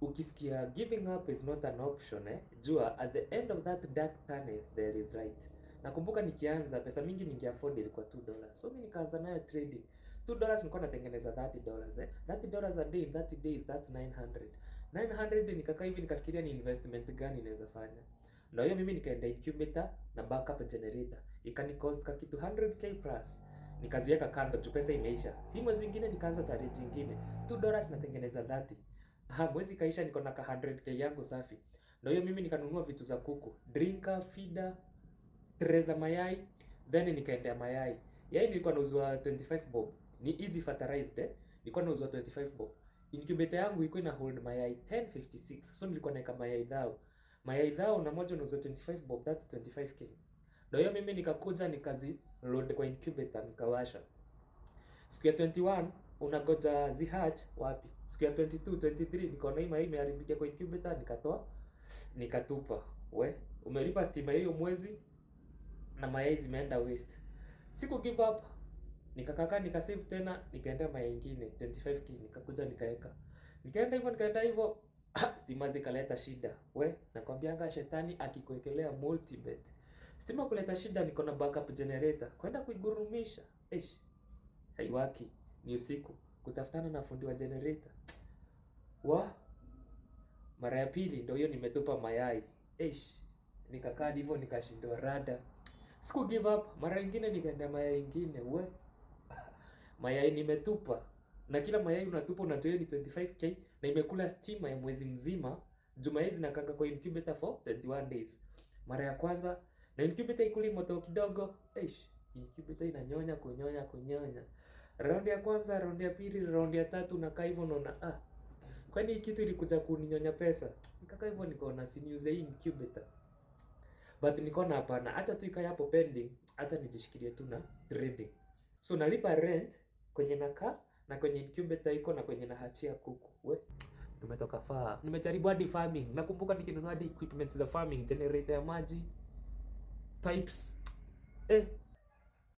ukisikia giving up is not an option jua at the end of that dark tunnel there is light. Nakumbuka nikianza pesa mingi ningeafford ilikuwa $2. So mimi nikaanza nayo trading. $2 nilikuwa natengeneza $30 $30 a day, in 30 days that's 900. 900 nikakaa hivi nikafikiria ni investment gani naweza fanya. Ndio hiyo mimi nikaenda incubator na backup generator. Ikani cost ka kitu 100k plus. Nikaziweka kando tu, pesa imeisha. Hii mwezi mwingine nikaanza challenge nyingine. $2 natengeneza 30. Mwezi kaisha niko na ka 100k yangu safi. Ndio hiyo mimi nikanunua vitu za kuku, drinker, feeder, tray za mayai, then nikaendea mayai. Yai nilikuwa nauzwa 25 bob. Ni easy fertilized Nilikuwa nauzwa 25 bob. Incubator yangu ilikuwa ina hold mayai 1056. So nilikuwa naeka mayai dhao. Mayai dhao na moja nauzwa 25 bob, that's 25k. Ndio hiyo mimi nikakuja nikazi load kwa incubator nikawasha. Siku ya 21 unagoja zihatch wapi? Siku ya 22, 23 nikaona hii mayai imeharibika kwa incubator, nikatoa nikatupa. Umelipa stima hiyo mwezi na mayai zimeenda waste. Siku give up, nikakaka nikasave tena, nikaenda mayai ingine 25k, nikakuja nikaenda hivyo stima zikaleta shida. Nakwambianga shetani akikuwekelea multibet. Stima kuleta shida, niko na backup generator. Kwenda kuigurumisha. Haiwaki. Ni usiku. Kutafutana na fundi wa generator. Mara ya pili ndio hiyo nimetupa mayai. Nikakaa hivyo nikashindwa rada. Siku give up, mara nyingine nikaenda mayai ingine. Mayai nimetupa. Na kila mayai unatupa unatoa ni 25k na imekula stima ya mwezi mzima. Juma hizi nakanga kwa incubator for 21 days. Mara ya kwanza na incubator ikuli moto kidogo. Incubator inanyonya kunyonya. Round ya kwanza, round ya pili, round ya tatu nakaa hivyo naona kwani hii kitu ilikuja kuninyonya pesa. Nikakaa hivyo nikaona siniuze hii incubator. But nikaona hapana, acha tu ikae hapo pending, acha nijishikilie tu na trading. So nalipa rent kwenye nakaa na kwenye incubator iko na kwenye nahachia kuku. Tumetoka far. Nimejaribu hadi farming. Nakumbuka nikinunua hadi equipment za farming, generator ya maji, pipes.